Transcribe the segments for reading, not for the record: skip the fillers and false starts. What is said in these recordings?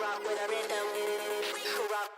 Rock with a rhythm. Rock.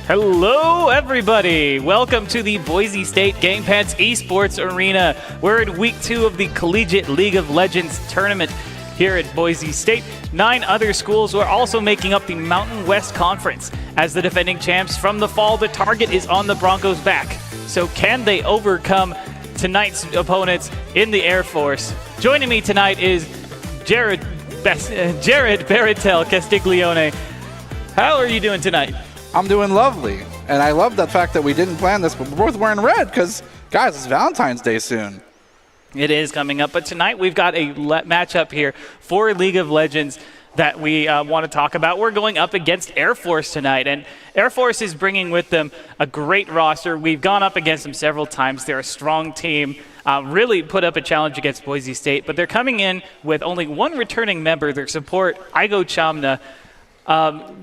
Hello, everybody. Welcome to the Boise State Gamepants Esports Arena. We're in week 2 of the Collegiate League of Legends tournament here at Boise State. 9 other schools are also making up the Mountain West Conference. As the defending champs from the fall, the target is on the Broncos' back. So can they overcome tonight's opponents in the Air Force? Joining me tonight is Jared Baratel Castiglione. How are you doing tonight? I'm doing lovely, and I love the fact that we didn't plan this, but we're both wearing red because, guys, it's Valentine's Day soon. It is coming up, but tonight we've got a matchup here for League of Legends that we want to talk about. We're going up against Air Force tonight, and Air Force is bringing with them a great roster. We've gone up against them several times. They're a strong team, really put up a challenge against Boise State, but they're coming in with only one returning member, their support, Igo Chamna.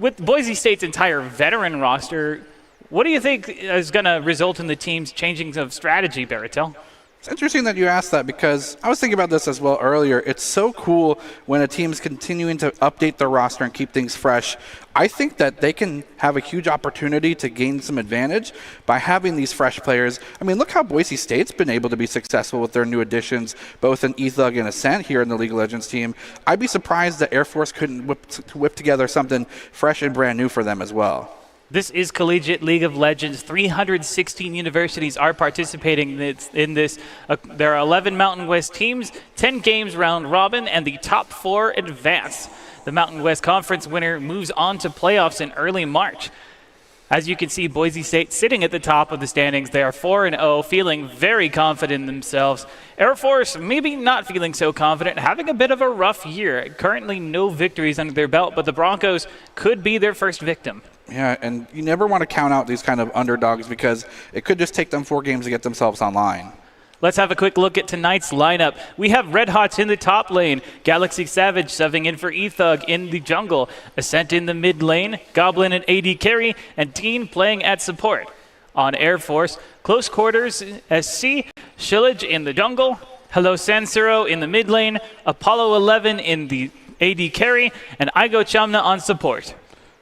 With Boise State's entire veteran roster, what do you think is going to result in the team's changing of strategy, Baratel? It's interesting that you asked that because I was thinking about this as well earlier. It's so cool when a team's continuing to update their roster and keep things fresh. I think that they can have a huge opportunity to gain some advantage by having these fresh players. I mean, look how Boise State's been able to be successful with their new additions, both in Ethug and Ascent here in the League of Legends team. I'd be surprised that Air Force couldn't whip together something fresh and brand new for them as well. This is Collegiate League of Legends. 316 universities are participating in this. There are 11 Mountain West teams, 10 games round robin, and the top 4 advance. The Mountain West Conference winner moves on to playoffs in early March. As you can see, Boise State sitting at the top of the standings. They are 4-0, feeling very confident in themselves. Air Force maybe not feeling so confident, having a bit of a rough year. Currently no victories under their belt, but the Broncos could be their first victim. Yeah, and you never want to count out these kind of underdogs because it could just take them 4 games to get themselves online. Let's have a quick look at tonight's lineup. We have Red Hots in the top lane, Galaxy Savage subbing in for Ethug in the jungle, Ascent in the mid lane, Goblin and AD carry, and Teen playing at support. On Air Force, Close Quarters, SC, Shillage in the jungle, Hello Sansuro in the mid lane, Apollo 11 in the AD carry, and Igo Chamna on support.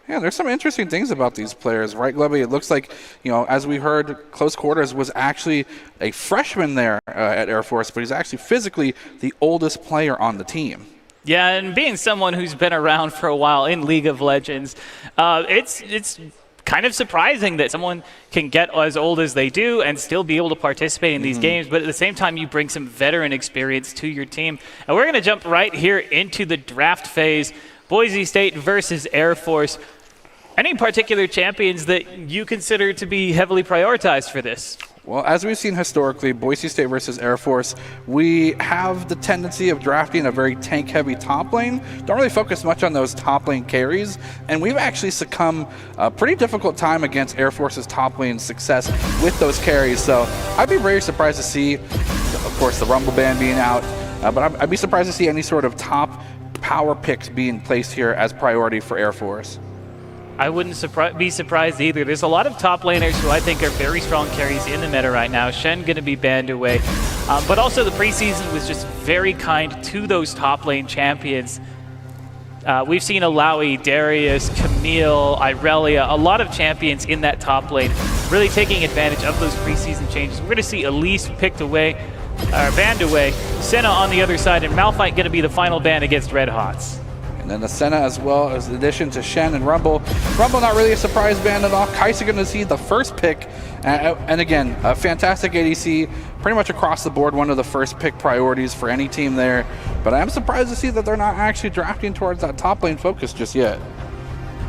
Yeah, there's some interesting things about these players, right, Glebby? It looks like, as we heard, Close Quarters was actually a freshman there at Air Force, but he's actually physically the oldest player on the team. Yeah, and being someone who's been around for a while in League of Legends, it's kind of surprising that someone can get as old as they do and still be able to participate in these games, but at the same time, you bring some veteran experience to your team. And we're going to jump right here into the draft phase. Boise State versus Air Force. Any particular champions that you consider to be heavily prioritized for this? Well, as we've seen historically, Boise State versus Air Force, we have the tendency of drafting a very tank-heavy top lane. Don't really focus much on those top lane carries, and we've actually succumbed a pretty difficult time against Air Force's top lane success with those carries. So I'd be very surprised to see, of course, the Rumble ban being out, but I'd be surprised to see any sort of top power picks being placed here as priority for Air Force. I wouldn't be surprised either. There's a lot of top laners who I think are very strong carries in the meta right now. Shen going to be banned away. But also the preseason was just very kind to those top lane champions. We've seen Alawi, Darius, Camille, Irelia, a lot of champions in that top lane really taking advantage of those preseason changes. We're going to see Elise picked away, banned away, Senna on the other side, and Malphite going to be the final ban against Red Hots. And then the Senna as well as the addition to Shen and Rumble. Rumble not really a surprise ban at all. Kaisa going to see the first pick. And again, a fantastic ADC, pretty much across the board, one of the first pick priorities for any team there. But I am surprised to see that they're not actually drafting towards that top lane focus just yet.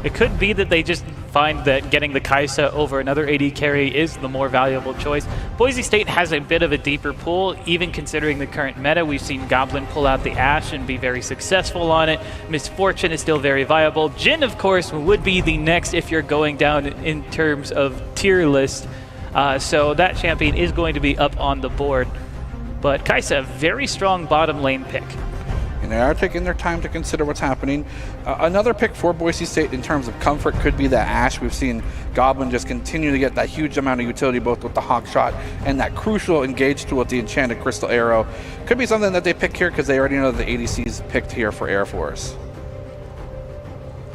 It could be that they just find that getting the Kaisa over another AD carry is the more valuable choice. Boise State has a bit of a deeper pool, even considering the current meta. We've seen Goblin pull out the Ashe and be very successful on it. Misfortune is still very viable. Jhin, of course, would be the next if you're going down in terms of tier list. So that champion is going to be up on the board. But Kaisa, a very strong bottom lane pick. And they are taking their time to consider what's happening. Another pick for Boise State in terms of comfort could be that Ashe. We've seen Goblin just continue to get that huge amount of utility both with the Hawk Shot and that crucial engage tool with the Enchanted Crystal Arrow. Could be something that they pick here because they already know the ADC's picked here for Air Force.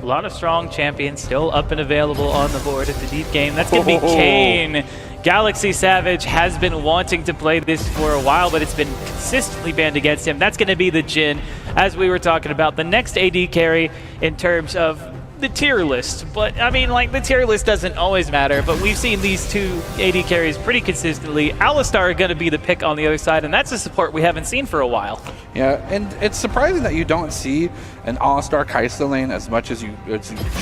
A lot of strong champions still up and available on the board at the deep game. That's going to be Kane. Galaxy Savage has been wanting to play this for a while, but it's been consistently banned against him. That's going to be the Jhin, as we were talking about. The next AD carry in terms of the tier list. But, I mean, like, the tier list doesn't always matter, but we've seen these two AD carries pretty consistently. Alistar are going to be the pick on the other side, and that's a support we haven't seen for a while. Yeah, and it's surprising that you don't see an Alistar Kai'Sa lane as much as you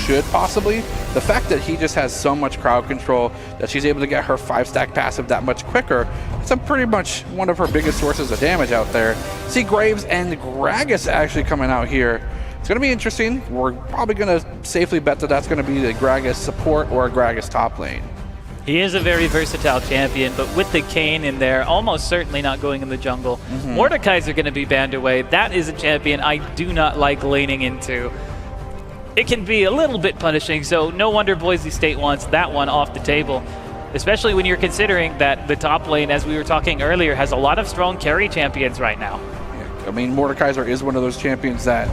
should possibly. The fact that he just has so much crowd control that she's able to get her 5-stack passive that much quicker, it's pretty much one of her biggest sources of damage out there. See Graves and Gragas actually coming out here. It's going to be interesting. We're probably going to safely bet that that's going to be the Gragas support or a Gragas top lane. He is a very versatile champion, but with the Kane in there, almost certainly not going in the jungle. Mordekaiser going to be banned away. That is a champion I do not like laning into. It can be a little bit punishing, so no wonder Boise State wants that one off the table, especially when you're considering that the top lane, as we were talking earlier, has a lot of strong carry champions right now. Yeah, I mean, Mordekaiser is one of those champions that,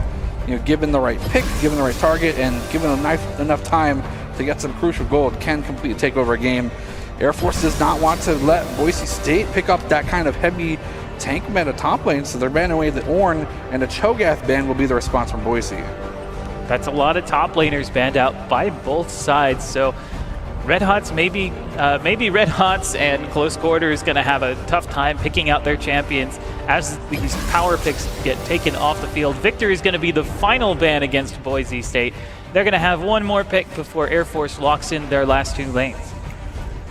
you know, given the right pick, given the right target, and given enough time to get some crucial gold, can completely take over a game. Air Force does not want to let Boise State pick up that kind of heavy tank meta top lane, so they're banning away the Ornn, and a Cho'Gath ban will be the response from Boise. That's a lot of top laners banned out by both sides, so Red Hots maybe Red Hots and Close Quarter is going to have a tough time picking out their champions as these power picks get taken off the field. Victor is going to be the final ban against Boise State. They're going to have one more pick before Air Force locks in their last two lanes.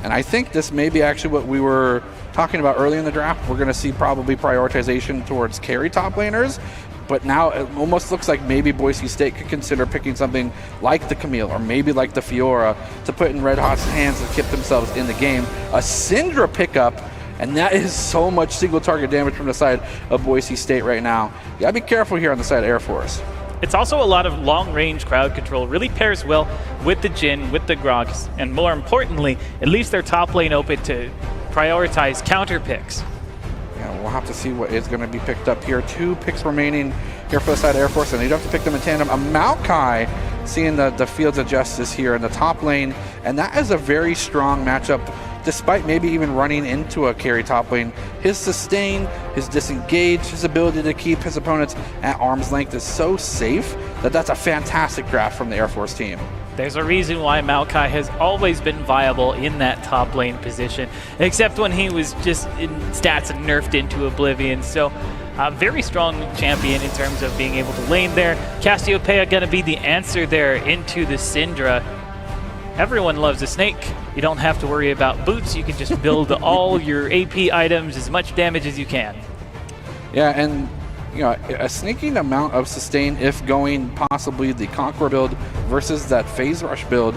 And I think this may be actually what we were talking about early in the draft. We're going to see probably prioritization towards carry top laners. But now it almost looks like maybe Boise State could consider picking something like the Camille or maybe like the Fiora to put in Red Hot's hands and keep themselves in the game. A Syndra pickup, and that is so much single target damage from the side of Boise State right now. You gotta be careful here on the side of Air Force. It's also a lot of long-range crowd control. Really pairs well with the Jhin, with the Grogs, and more importantly, it leaves their top lane open to prioritize counter picks. Yeah, we'll have to see what is going to be picked up here. 2 picks remaining here for the side of Air Force, and you don't have to pick them in tandem. A Maokai seeing the Fields of Justice here in the top lane, and that is a very strong matchup, despite maybe even running into a carry top lane. His sustain, his disengage, his ability to keep his opponents at arm's length is so safe that that's a fantastic draft from the Air Force team. There's a reason why Maokai has always been viable in that top lane position, except when he was just in stats and nerfed into oblivion. So a very strong champion in terms of being able to lane there. Cassiopeia going to be the answer there into the Syndra. Everyone loves a snake. You don't have to worry about boots. You can just build all your AP items, as much damage as you can. Yeah, and you know, a sneaking amount of sustain if going possibly the Conqueror build versus that Phase Rush build.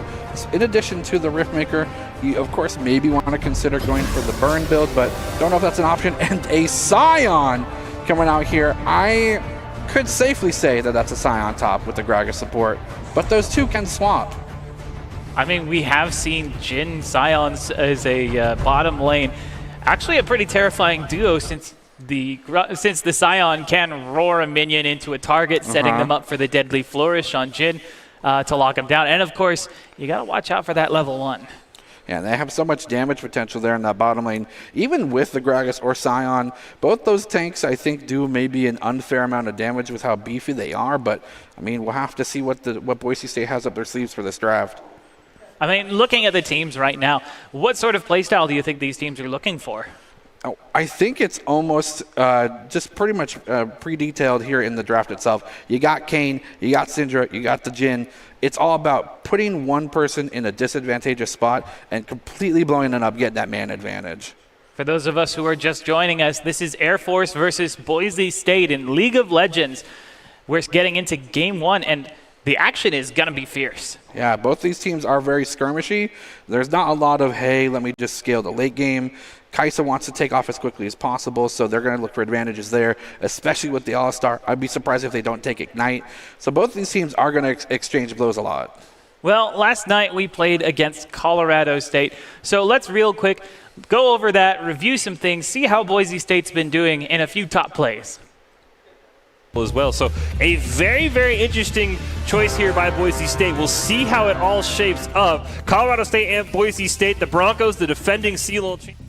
In addition to the Riftmaker, you of course maybe want to consider going for the Burn build, but don't know if that's an option. And a Scion coming out here. I could safely say that that's a Scion top with the Gragas support, but those two can swap. I mean, we have seen Jhin Scions as a bottom lane. Actually a pretty terrifying duo since the Scion can roar a minion into a target, setting them up for the Deadly Flourish on Jhin to lock him down. And of course, you got to watch out for that level 1. Yeah, they have so much damage potential there in that bottom lane. Even with the Gragas or Scion, both those tanks I think do maybe an unfair amount of damage with how beefy they are. But I mean, we'll have to see what Boise State has up their sleeves for this draft. I mean, looking at the teams right now, what sort of playstyle do you think these teams are looking for? Oh, I think it's almost just pretty much pre-detailed here in the draft itself. You got Kane, you got Syndra, you got the Jhin. It's all about putting one person in a disadvantageous spot and completely blowing it up, getting that man advantage. For those of us who are just joining us, this is Air Force versus Boise State in League of Legends. We're getting into Game 1, and the action is going to be fierce. Yeah, both these teams are very skirmishy. There's not a lot of, hey, let me just scale the late game. Kai'Sa wants to take off as quickly as possible, so they're going to look for advantages there, especially with the Alistar. I'd be surprised if they don't take Ignite. So both these teams are going to exchange blows a lot. Well, last night we played against Colorado State. So let's real quick go over that, review some things, see how Boise State's been doing in a few top plays. as well. So a very, very interesting choice here by Boise State. We'll see how it all shapes up. Colorado State and Boise State, the Broncos, the defending CLOL champions.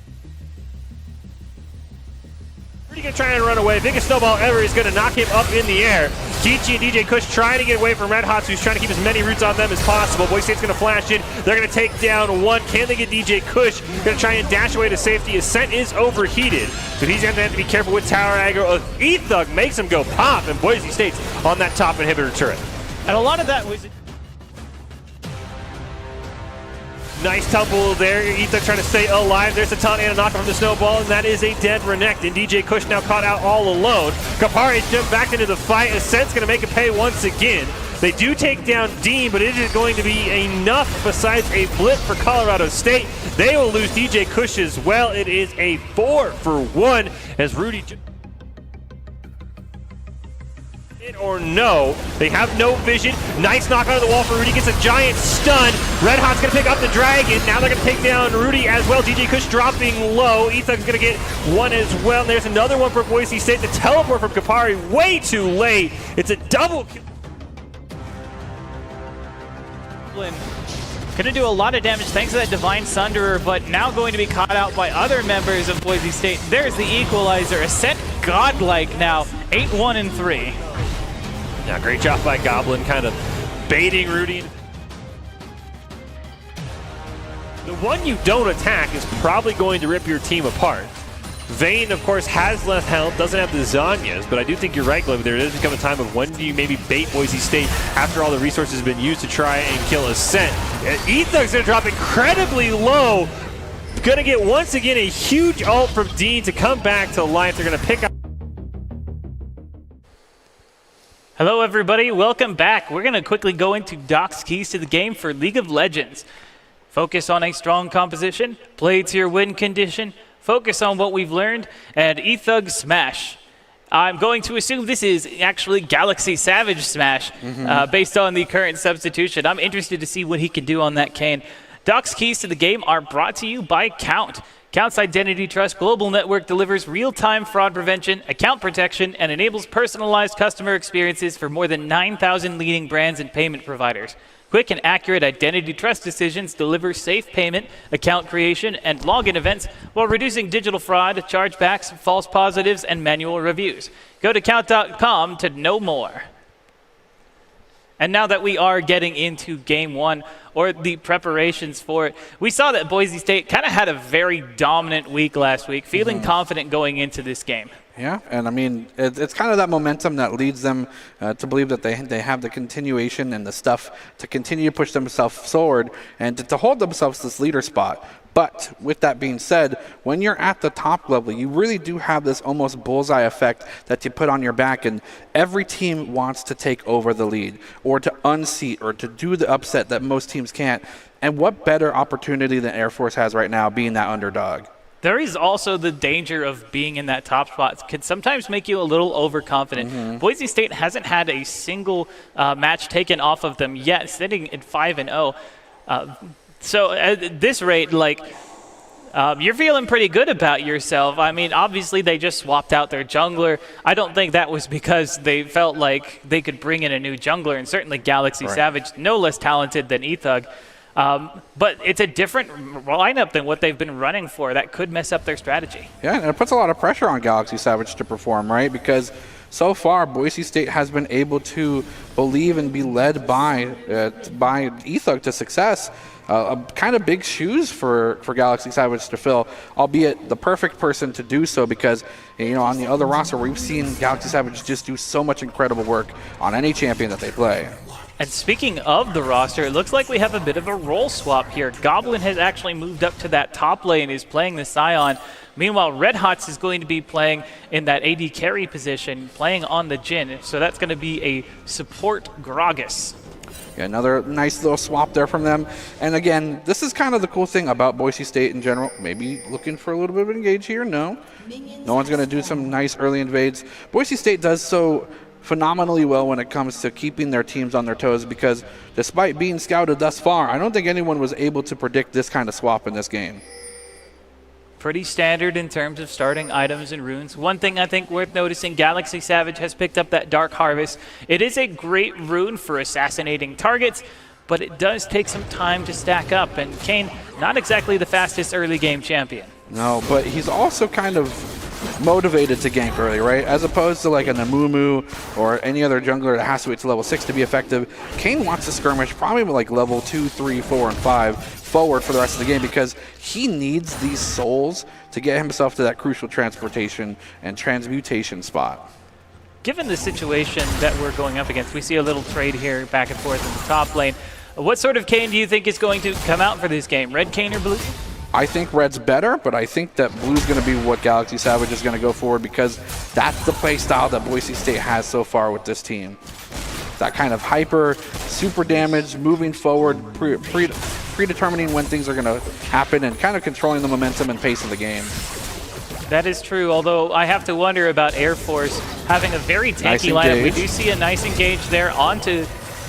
Rudy gonna try and run away. Biggest snowball ever is gonna knock him up in the air. Kichi and DJ Kush trying to get away from Red Hots, who's trying to keep as many routes on them as possible. Boise State's gonna flash in. They're gonna take down one. Can they get DJ Kush? Gonna try and dash away to safety. Ascent is overheated, so he's gonna have to be careful with tower aggro. E-Thug makes him go pop, and Boise State's on that top inhibitor turret. And a lot of that was... Nice tumble there. E-Thug trying to stay alive. There's a taunt and a knock from the snowball, and that is a dead Renekton. And DJ Kush now caught out all alone. Kapari jumped back into the fight. Ascent's going to make it pay once again. They do take down Dean, but it isn't going to be enough besides a blip for Colorado State. They will lose DJ Kush as well. It is a 4-for-1 as Rudy... or no, they have no vision. Nice knock out of the wall for Rudy, gets a giant stun. Red Hot's gonna pick up the dragon. Now they're gonna take down Rudy as well. DJ Kush dropping low. E-Thug's gonna get one as well. And there's another one for Boise State. The teleport from Kapari, way too late. It's a double kill. Gonna do a lot of damage thanks to that Divine Sunderer, but now going to be caught out by other members of Boise State. There's the equalizer. Ascent godlike now, 8-1-3. Yeah, great job by Goblin, kind of baiting Rudy. The one you don't attack is probably going to rip your team apart. Vayne, of course, has less health, doesn't have the Zanyas, but I do think you're right, Gleb. There does become a time of when do you maybe bait Boise State after all the resources have been used to try and kill Ascent. E-Thug's going to drop incredibly low. Going to get, once again, a huge ult from Dean to come back to life. They're going to pick up. Hello everybody, welcome back. We're going to quickly go into Doc's keys to the game for League of Legends. Focus on a strong composition, play to your win condition, focus on what we've learned, and E-Thug Smash. I'm going to assume this is actually Galaxy Savage Smash based on the current substitution. I'm interested to see what he can do on that cane. Doc's keys to the game are brought to you by Count. Count's Identity Trust Global Network delivers real-time fraud prevention, account protection, and enables personalized customer experiences for more than 9,000 leading brands and payment providers. Quick and accurate identity trust decisions deliver safe payment, account creation, and login events while reducing digital fraud, chargebacks, false positives, and manual reviews. Go to count.com to know more. And now that we are getting into game one, or the preparations for it, we saw that Boise State kind of had a very dominant week last week, feeling confident going into this game. Yeah, and I mean, it's kind of that momentum that leads them to believe that they have the continuation and the stuff to continue to push themselves forward and to hold themselves this leader spot. But with that being said, when you're at the top level, you really do have this almost bullseye effect that you put on your back, and every team wants to take over the lead or to unseat or to do the upset that most teams can't. And what better opportunity than Air Force has right now being that underdog? There is also the danger of being in that top spot. It can sometimes make you a little overconfident. Boise State hasn't had a single match taken off of them yet, sitting at 5-0. So at this rate, like, you're feeling pretty good about yourself. I mean, obviously they just swapped out their jungler. I don't think that was because they felt like they could bring in a new jungler, and certainly Galaxy Savage, no less talented than E-Thug. But it's a different lineup than what they've been running for. That could mess up their strategy. Yeah, and it puts a lot of pressure on Galaxy Savage to perform, right? Because so far, Boise State has been able to believe and be led by E-Thug to success. Kind of big shoes for Galaxy Savage to fill, albeit the perfect person to do so because, you know, on the other roster, we've seen Galaxy Savage just do so much incredible work on any champion that they play. And speaking of the roster, it looks like we have a bit of a role swap here. Goblin has actually moved up to that top lane, is playing the Scion. Meanwhile, Red Hots is going to be playing in that AD carry position, playing on the Jhin. So that's going to be a support Gragas. Yeah, another nice little swap there from them. And again, this is kind of the cool thing about Boise State in general. Maybe looking for a little bit of engage here. No one's going to do some nice early invades. Boise State does so phenomenally well when it comes to keeping their teams on their toes because despite being scouted thus far, I don't think anyone was able to predict this kind of swap in this game. Pretty standard in terms of starting items and runes. One thing I think worth noticing, Galaxy Savage has picked up that Dark Harvest. It is a great rune for assassinating targets, but it does take some time to stack up, and Kane, not exactly the fastest early game champion. No, but he's also kind of motivated to gank early, right? As opposed to like a Namumu or any other jungler that has to wait to level 6 to be effective. Kane wants to skirmish probably with like level 2, 3, 4, and 5 forward for the rest of the game because he needs these souls to get himself to that crucial transportation and transmutation spot. Given the situation that we're going up against, we see a little trade here back and forth in the top lane. What sort of Kane do you think is going to come out for this game? Red Kane or blue? I think red's better, but I think that blue's going to be what Galaxy Savage is going to go for because that's the play style that Boise State has so far with this team. That kind of hyper, super damage, moving forward, predetermining when things are going to happen and kind of controlling the momentum and pace of the game. That is true, although I have to wonder about Air Force having a very tanky lineup. We do see a nice engage there onto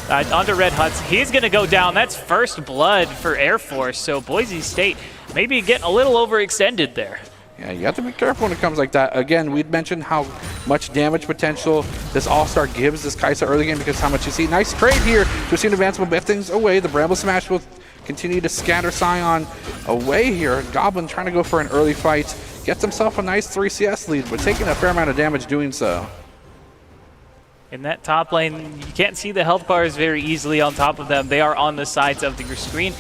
Red Huts. He's going to go down. That's first blood for Air Force, so Boise State maybe getting a little overextended there. Yeah, you have to be careful when it comes like that. Again, we'd mentioned how much damage potential this All-Star gives this Kai'Sa early game because how much you see. Nice trade here. Just seen advancement, but things away. The Bramble Smash will continue to scatter Scion away here. Goblin trying to go for an early fight. Gets himself a nice 3 CS lead, but taking a fair amount of damage doing so. In that top lane, you can't see the health bars very easily on top of them. They are on the sides of your screen.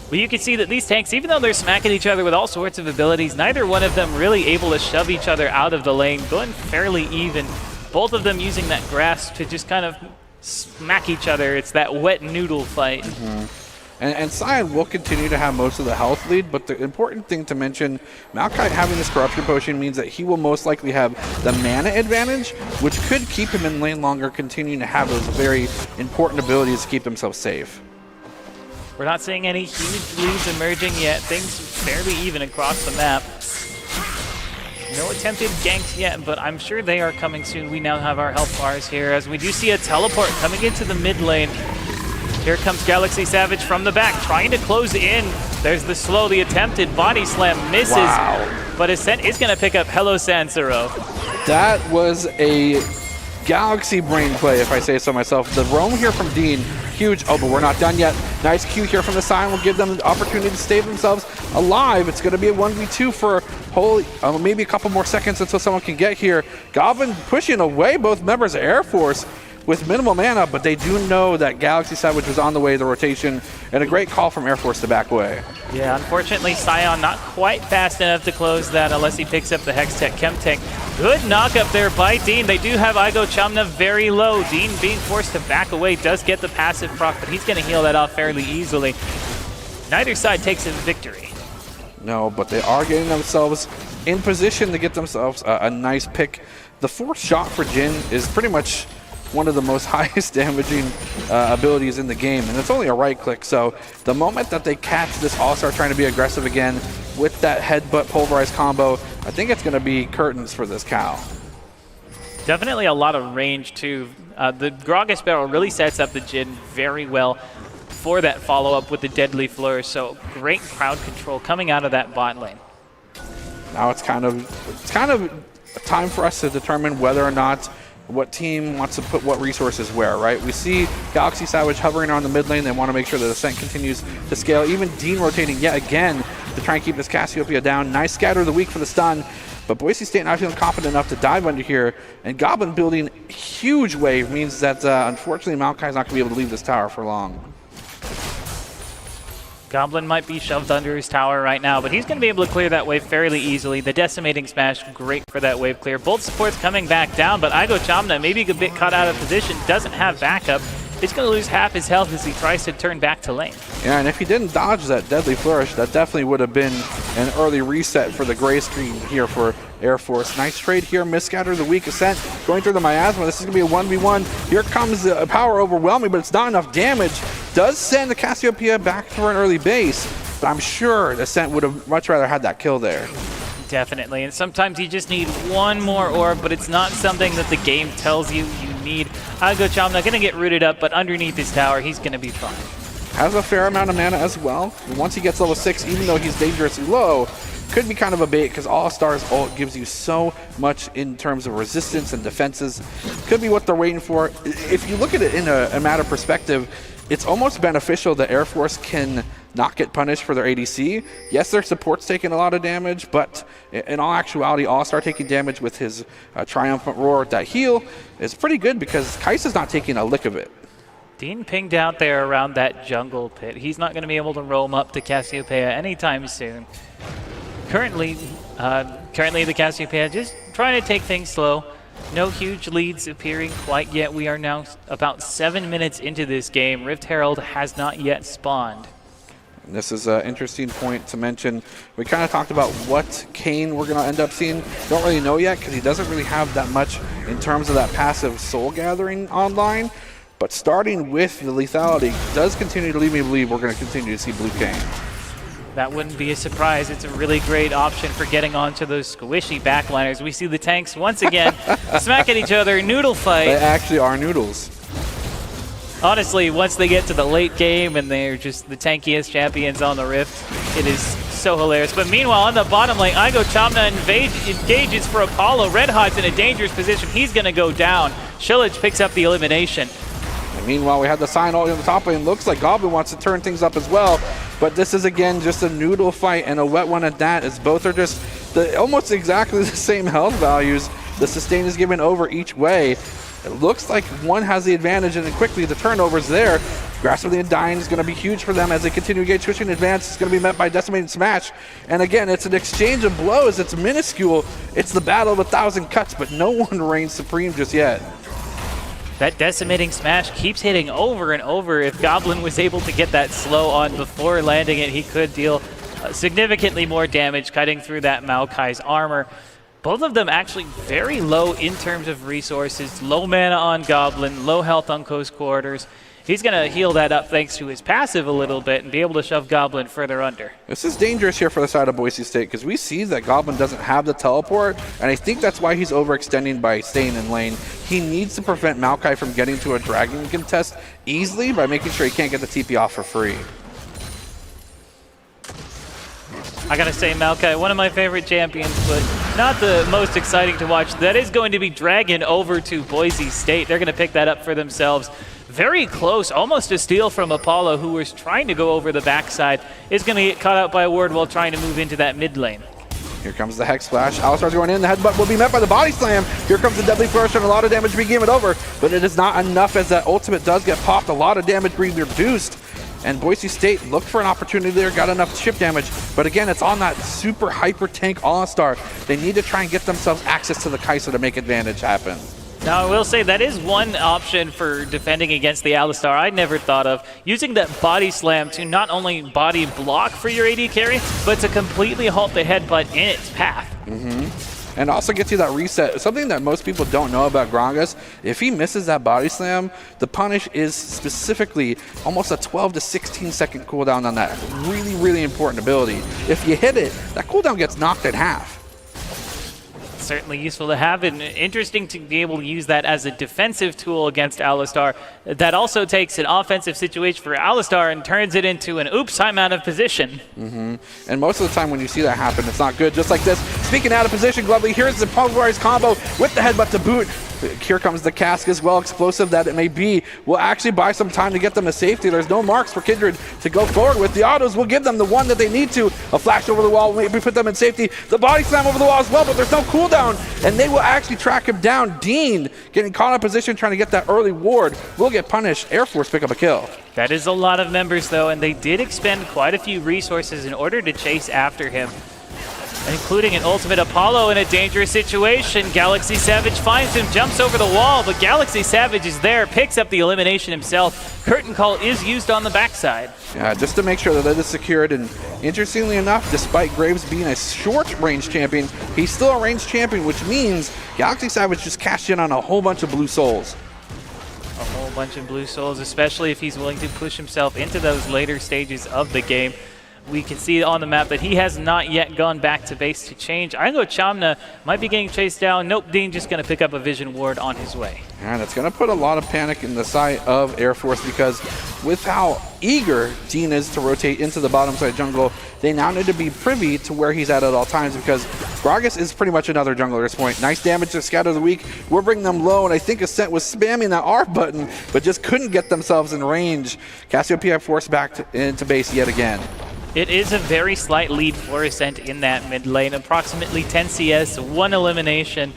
But you can see that these tanks, even though they're smacking each other with all sorts of abilities, neither one of them really able to shove each other out of the lane, going fairly even. Both of them using that grasp to just kind of smack each other. It's that wet noodle fight. And Scion will continue to have most of the health lead, but the important thing to mention, Maokai having this Corruption Potion means that he will most likely have the mana advantage, which could keep him in lane longer, continuing to have those very important abilities to keep himself safe. We're not seeing any huge leads emerging yet. Things fairly even across the map. No attempted ganks yet, but I'm sure they are coming soon. We now have our health bars here as we do see a teleport coming into the mid lane. Here comes Galaxy Savage from the back, trying to close in. There's the slow, the attempted body slam misses. Wow. But Ascent is going to pick up Hello Sansero. That was a Galaxy brain play, if I say so myself. The roam here from Dean, huge. Oh, but we're not done yet. Nice Q here from the Scion will give them the opportunity to save themselves alive. It's going to be a 1v2 for maybe a couple more seconds until someone can get here. Goblin pushing away both members of Air Force with minimal mana, but they do know that Galaxy Savage was on the way to the rotation, and a great call from Air Force to back away. Yeah, unfortunately, Scion not quite fast enough to close that unless he picks up the Hextech Chemtech. Good knock up there by Dean. They do have Igo Chamna very low. Dean being forced to back away does get the passive proc, but he's going to heal that off fairly easily. Neither side takes a victory. No, but they are getting themselves in position to get themselves a nice pick. The fourth shot for Jin is pretty much one of the most highest damaging abilities in the game, and it's only a right click, so the moment that they catch this All-Star trying to be aggressive again with that headbutt pulverized combo, I think it's going to be curtains for this cow. Definitely a lot of range too. The Gragas barrel really sets up the Jin very well for that follow-up with the Deadly Flourish, so great crowd control coming out of that bot lane. Now it's kind of time for us to determine whether or not what team wants to put what resources where, right? We see Galaxy Savage hovering on the mid lane. They want to make sure that Ascent continues to scale. Even Dean rotating yet again to try and keep this Cassiopeia down. Nice scatter of the week for the stun, but Boise State not feeling confident enough to dive under here. And Goblin building huge wave means that unfortunately Maokai's not going to be able to leave this tower for long. Goblin might be shoved under his tower right now, but he's going to be able to clear that wave fairly easily. The Decimating Smash, great for that wave clear. Both supports coming back down, but Igo Chamna, maybe a bit caught out of position, doesn't have backup. He's going to lose half his health as he tries to turn back to lane. Yeah, and if he didn't dodge that Deadly Flourish, that definitely would have been an early reset for the gray screen here for Air Force. Nice trade here, Misscatter the weak Ascent, going through the Miasma. This is going to be a 1v1. Here comes the power overwhelming, but it's not enough damage. Does send the Cassiopeia back for an early base, but I'm sure Ascent would have much rather had that kill there. Definitely, and sometimes you just need one more orb, but it's not something that the game tells you you need. Igo Chamna going to get rooted up, but underneath his tower, he's going to be fine. Has a fair amount of mana as well. Once he gets level 6, even though he's dangerously low, could be kind of a bait because All-Star's ult gives you so much in terms of resistance and defenses. Could be what they're waiting for. If you look at it in a matter of perspective, it's almost beneficial that Air Force can not get punished for their ADC. Yes, their support's taking a lot of damage, but in all actuality, All-Star taking damage with his Triumphant Roar, that heal, is pretty good because Kai'Sa's not taking a lick of it. Dean pinged out there around that jungle pit. He's not going to be able to roam up to Cassiopeia anytime soon. Currently the Cassiopeia just trying to take things slow. No huge leads appearing quite yet. We are now about 7 minutes into this game. Rift Herald has not yet spawned. And this is an interesting point to mention. We kind of talked about what Kayn we're going to end up seeing. Don't really know yet because he doesn't really have that much in terms of that passive soul gathering online. But starting with the lethality does continue to lead me to believe we're going to continue to see Blue Kayn. That wouldn't be a surprise. It's a really great option for getting onto those squishy backliners. We see the tanks once again smack at each other, noodle fight. They actually are noodles. Honestly, once they get to the late game and they're just the tankiest champions on the Rift, it is so hilarious. But meanwhile, on the bottom lane, Igo Chamna engages for Apollo. Red Hot's in a dangerous position. He's going to go down. Shillage picks up the elimination. And meanwhile, we had the sign all in the top lane. Looks like Goblin wants to turn things up as well. But this is, again, just a noodle fight and a wet one at that, as both are just almost exactly the same health values. The sustain is given over each way. It looks like one has the advantage, and then quickly the turnover's there. Grasp of the Undying is going to be huge for them as they continue to get switching advance. It's going to be met by Decimating Smash. And again, it's an exchange of blows. It's minuscule. It's the battle of 1,000 cuts, but no one reigns supreme just yet. That Decimating Smash keeps hitting over and over. If Goblin was able to get that slow on before landing it, he could deal significantly more damage cutting through that Maokai's armor. Both of them actually very low in terms of resources. Low mana on Goblin, low health on Close Quarters. He's going to heal that up thanks to his passive a little bit and be able to shove Goblin further under. This is dangerous here for the side of Boise State because we see that Goblin doesn't have the teleport, and I think that's why he's overextending by staying in lane. He needs to prevent Maokai from getting to a dragon contest easily by making sure he can't get the TP off for free. I gotta say, Maokai, one of my favorite champions, but not the most exciting to watch. That is going to be Dragon over to Boise State. They're gonna pick that up for themselves. Very close, almost a steal from Apollo, who was trying to go over the backside. Is gonna get caught out by a ward while trying to move into that mid lane. Here comes the Hex Splash. Alistar's going in. The headbutt will be met by the Body Slam. Here comes the Deadly Flourish and a lot of damage being given over, but it is not enough as that ultimate does get popped. A lot of damage being reduced. And Boise State looked for an opportunity there, got enough chip damage. But again, it's on that super hyper tank All-Star. They need to try and get themselves access to the Kai'Sa to make advantage happen. Now, I will say that is one option for defending against the Alistar I never thought of. Using that body slam to not only body block for your AD carry, but to completely halt the headbutt in its path. And also gets you that reset. Something that most people don't know about Gragas, if he misses that body slam, the punish is specifically almost a 12 to 16 second cooldown on that really, really important ability. If you hit it, that cooldown gets knocked in half. Certainly useful to have, and interesting to be able to use that as a defensive tool against Alistar. That also takes an offensive situation for Alistar and turns it into an oops, I'm out of position. And most of the time when you see that happen, it's not good. Just like this, speaking out of position, Glovely, here's the pulverized combo with the headbutt to boot. Here comes the cask as well, explosive that it may be. Will actually buy some time to get them to safety. There's no marks for Kindred to go forward with. The autos will give them the one that they need to. A flash over the wall will maybe put them in safety. The body slam over the wall as well, but there's no cooldown, and they will actually track him down. Dean getting caught in position trying to get that early ward will get punished. Air Force pick up a kill. That is a lot of members though, and they did expend quite a few resources in order to chase after him, including an ultimate Apollo in a dangerous situation. Galaxy Savage finds him, jumps over the wall, but Galaxy Savage is there, picks up the elimination himself. Curtain Call is used on the backside. Yeah, just to make sure that it is secured. And interestingly enough, despite Graves being a short-range champion, he's still a range champion, which means Galaxy Savage just cashed in on a whole bunch of blue souls. A whole bunch of blue souls, especially if he's willing to push himself into those later stages of the game. we can see on the map that he has not yet gone back to base to change. Igo Chamna might be getting chased down. Nope, Dean just going to pick up a vision ward on his way. And it's going to put a lot of panic in the side of Air Force, because with how eager Dean is to rotate into the bottom side jungle, they now need to be privy to where he's at all times, because Gragas is pretty much another jungler at this point. Nice damage to Scatter the Weak. We're bringing them low, and I think Ascent was spamming that R button, but just couldn't get themselves in range. Cassiopeia forced back into base yet again. It is a very slight lead for Ascent in that mid lane, approximately 10 CS, 1 elimination.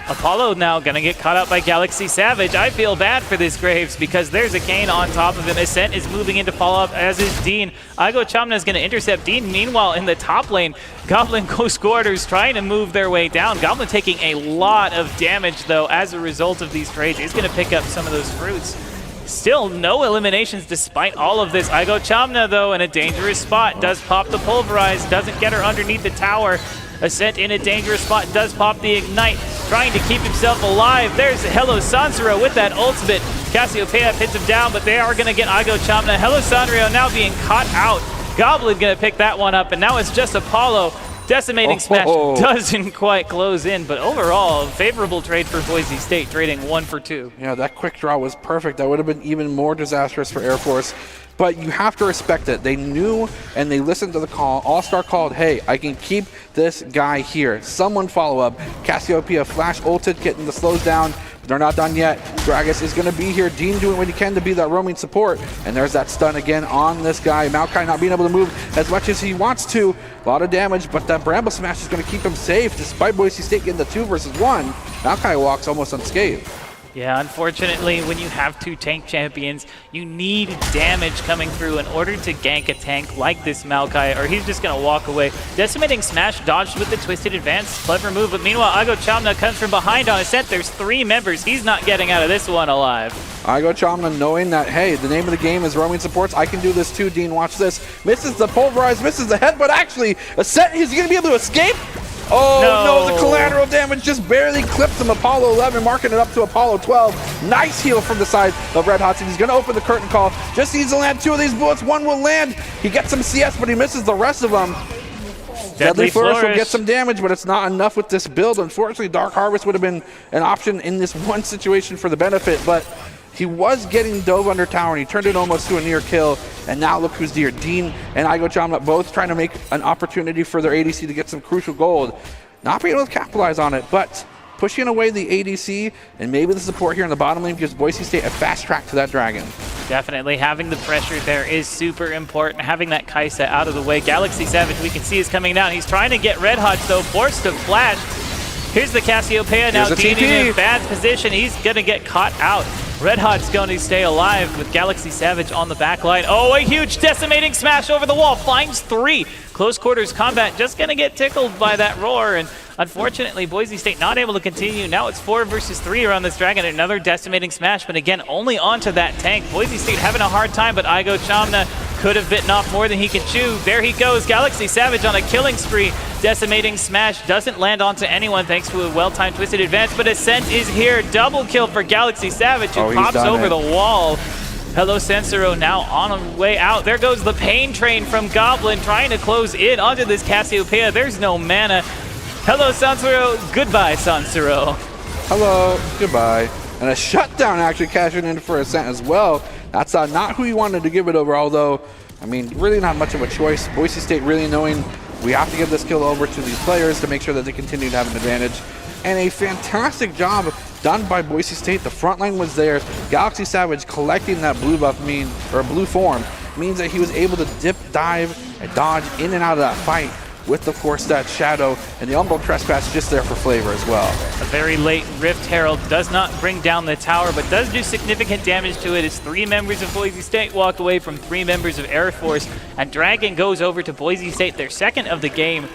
Apollo now gonna get caught out by Galaxy Savage. I feel bad for this Graves because there's a Kane on top of him. Ascent is moving into follow-up, as is Dean. Igo Chamna is gonna intercept Dean. Meanwhile, in the top lane, Goblin Ghost Quarters trying to move their way down. Goblin taking a lot of damage, though, as a result of these trades. He's gonna pick up some of those fruits. Still no eliminations despite all of this. Igo Chamna, though, in a dangerous spot. Does pop the Pulverize, doesn't get her underneath the tower. Ascent in a dangerous spot, does pop the Ignite, trying to keep himself alive. There's Hello Sansero with that ultimate. Cassiopeia hits him down, but they are going to get Igo Chamna. Hello Sansero now being caught out. Goblin going to pick that one up, and now it's just Apollo. Decimating Smash doesn't quite close in, but overall, favorable trade for Boise State, trading 1 for 2. Yeah, that quick draw was perfect. That would have been even more disastrous for Air Force. But you have to respect it. They knew and they listened to the call. All-Star called, hey, I can keep this guy here. Someone follow up. Cassiopeia flash ulted, getting the slows down. But they're not done yet. Gragas is going to be here. Dean doing what he can to be that roaming support. And there's that stun again on this guy. Maokai not being able to move as much as he wants to. A lot of damage, but that Bramble Smash is going to keep him safe despite Boise State getting the 2 versus 1. Maokai walks almost unscathed. Yeah, unfortunately, when you have 2 tank champions, you need damage coming through in order to gank a tank like this Maokai, or he's just going to walk away. Decimating Smash dodged with the Twisted Advance. Clever move, but meanwhile, Igo Chamna comes from behind on Ascent. There's 3 members. He's not getting out of this one alive. Igo Chamna knowing that, hey, the name of the game is roaming supports. I can do this too, Dean. Watch this. Misses the Pulverize, misses the head, but actually, Ascent, is he going to be able to escape? Oh, no, the collateral damage just barely clips him. Apollo 11 marking it up to Apollo 12. Nice heal from the side of Red Hot. He's going to open the curtain call. Just needs to land 2 of these bullets. 1 will land. He gets some CS, but he misses the rest of them. Deadly Flourish will get some damage, but it's not enough with this build. Unfortunately, Dark Harvest would have been an option in this one situation for the benefit, but he was getting dove under tower, and he turned it almost to a near kill. And now look who's here. Dean and Igo Chamna both trying to make an opportunity for their ADC to get some crucial gold. Not being able to capitalize on it, but pushing away the ADC and maybe the support here in the bottom lane gives Boise State a fast track to that dragon. Definitely having the pressure there is super important. Having that Kaisa out of the way. Galaxy Savage, we can see, is coming down. He's trying to get Red Hot, though, forced to flash. Here's the Cassiopeia now. Dean in a bad position. He's going to get caught out. Red Hot's going to stay alive with Galaxy Savage on the back line. Oh, a huge decimating smash over the wall. Finds 3. Close quarters combat just going to get tickled by that roar. And unfortunately, Boise State not able to continue. Now it's 4 versus 3 around this dragon. Another decimating smash, but again, only onto that tank. Boise State having a hard time, but Igo Chamna could have bitten off more than he can chew. There he goes. Galaxy Savage on a killing spree. Decimating smash doesn't land onto anyone thanks to a well-timed Twisted Advance, but Ascent is here. Double kill for Galaxy Savage, who pops over the wall. Hello Sansero now on the way out. There goes the pain train from Goblin trying to close in onto this Cassiopeia. There's no mana. Hello Sansero, goodbye Sansero. Hello, goodbye. And a shutdown actually cashing in for Ascent as well. That's not who he wanted to give it over, although, I mean, really not much of a choice. Boise State really knowing we have to give this kill over to these players to make sure that they continue to have an advantage. And a fantastic job done by Boise State. The front line was there. Galaxy Savage collecting that blue buff blue form means that he was able to dip, dive, and dodge in and out of that fight with, of course, that Shadow and the Umbral Trespass just there for flavor as well. A very late Rift Herald does not bring down the tower, but does do significant damage to it as 3 members of Boise State walk away from 3 members of Air Force, and Dragon goes over to Boise State, their second of the game.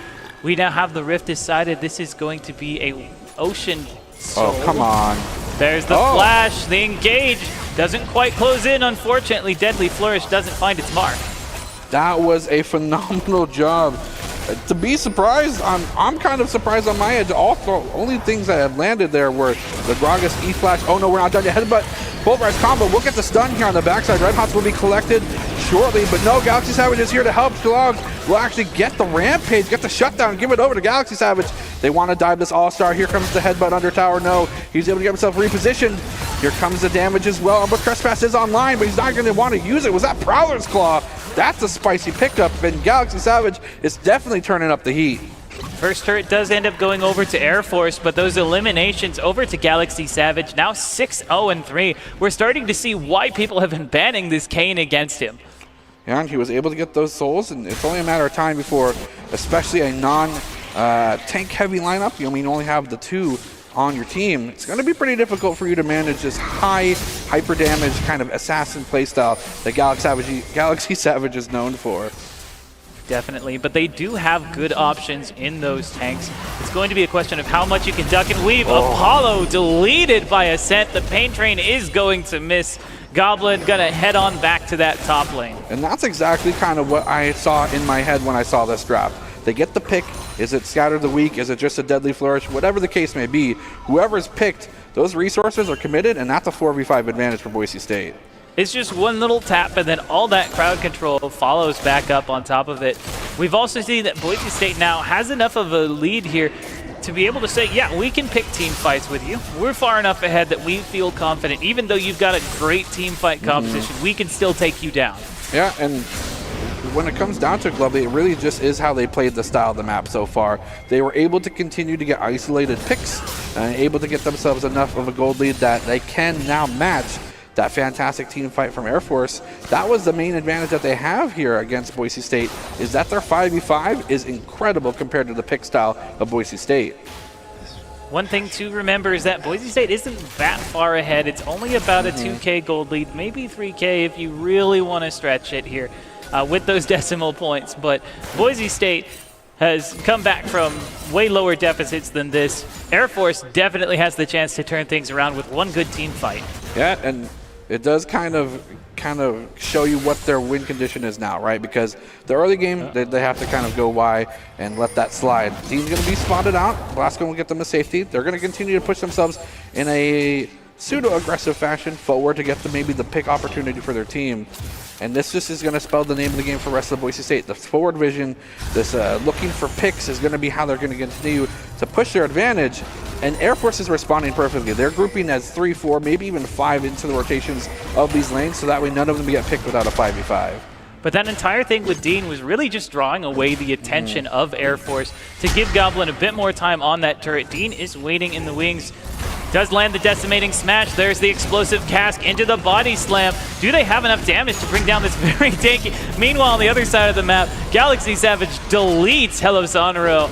We now have the Rift decided. This is going to be a Ocean Soul. Oh, come on. There's the flash, the engage. Doesn't quite close in, unfortunately. Deadly Flourish doesn't find its mark. That was a phenomenal job. To be surprised, I'm kind of surprised on my edge. Also, only things that have landed there were the Gragas E-Flash. Oh no, we're not done yet. Headbutt, Pulverize combo. We'll get the stun here on the backside. Red Hots will be collected. shortly, but no, Galaxy Savage is here to help. CLOL will actually get the Rampage, get the shutdown, give it over to Galaxy Savage. They want to dive this All-Star. Here comes the headbutt under tower. No, he's able to get himself repositioned. Here comes the damage as well. But Trespass is online, but he's not going to want to use it. Was that Prowler's Claw? That's a spicy pickup, and Galaxy Savage is definitely turning up the heat. First turret does end up going over to Air Force, but those eliminations over to Galaxy Savage, now 6-0-3. We're starting to see why people have been banning this Kayn against him. Yeah, and he was able to get those souls, and it's only a matter of time before, especially a non-tank-heavy lineup, you only have the 2 on your team. It's going to be pretty difficult for you to manage this high, hyper-damage kind of assassin playstyle that Galaxy Savage is known for. Definitely, but they do have good options in those tanks. It's going to be a question of how much you can duck and weave. Oh. Apollo deleted by Ascent. The Pain Train is going to miss. Goblin gonna head on back to that top lane. And that's exactly kind of what I saw in my head when I saw this draft. They get the pick. Is it Scatter the Weak? Is it just a Deadly Flourish? Whatever the case may be, whoever's picked, those resources are committed, and that's a 4v5 advantage for Boise State. It's just one little tap, and then all that crowd control follows back up on top of it. We've also seen that Boise State now has enough of a lead here to be able to say, yeah, we can pick team fights with you. We're far enough ahead that we feel confident. Even though you've got a great team fight composition, we can still take you down. Yeah, and when it comes down to it, Globally, it really just is how they played the style of the map so far. They were able to continue to get isolated picks and able to get themselves enough of a gold lead that they can now match that fantastic team fight from Air Force. That was the main advantage that they have here against Boise State, is that their 5v5 is incredible compared to the pick style of Boise State. One thing to remember is that Boise State isn't that far ahead. It's only about a 2K gold lead, maybe 3K if you really want to stretch it here with those decimal points. But Boise State has come back from way lower deficits than this. Air Force definitely has the chance to turn things around with one good team fight. Yeah, and it does kind of show you what their win condition is now, right? Because the early game, they have to kind of go Y and let that slide. Dean's going to be spotted out. Blasco will get them to safety. They're going to continue to push themselves in a pseudo-aggressive fashion forward to get maybe the pick opportunity for their team. And this just is going to spell the name of the game for the rest of Boise State. The forward vision, this looking for picks is going to be how they're going to continue to push their advantage. And Air Force is responding perfectly. They're grouping as 3, 4, maybe even 5 into the rotations of these lanes, so that way none of them get picked without a 5v5. But that entire thing with Dean was really just drawing away the attention of Air Force to give Goblin a bit more time on that turret. Dean is waiting in the wings. Does land the decimating smash. There's the explosive cask into the body slam. Do they have enough damage to bring down this very tanky? Meanwhile, on the other side of the map, Galaxy Savage deletes Hello Sonoro.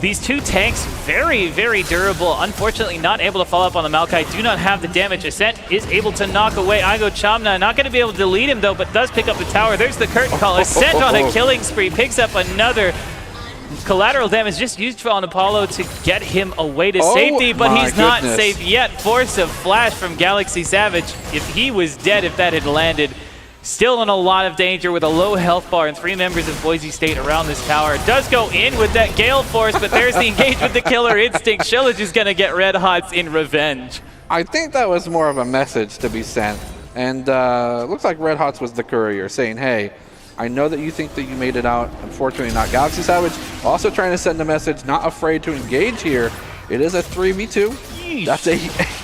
These two tanks, very, very durable. Unfortunately, not able to follow up on the Maokai. Do not have the damage. Ascent is able to knock away Igo Chamna. Not going to be able to delete him, though, but does pick up the tower. There's the curtain call. Ascent on a killing spree. Picks up another collateral damage just used on Apollo to get him away to safety, but he's not safe yet. Force of flash from Galaxy Savage. If he was dead, if that had landed, still in a lot of danger with a low health bar and 3 members of Boise State around this tower. Does go in with that Gale Force, but there's the engage with the Killer Instinct. Shillage is going to get Red Hots in revenge. I think that was more of a message to be sent. And looks like Red Hots was the courier saying, hey, I know that you think that you made it out. Unfortunately not. Galaxy Savage also trying to send a message, not afraid to engage here. It is a 3v2. Yeesh. That's an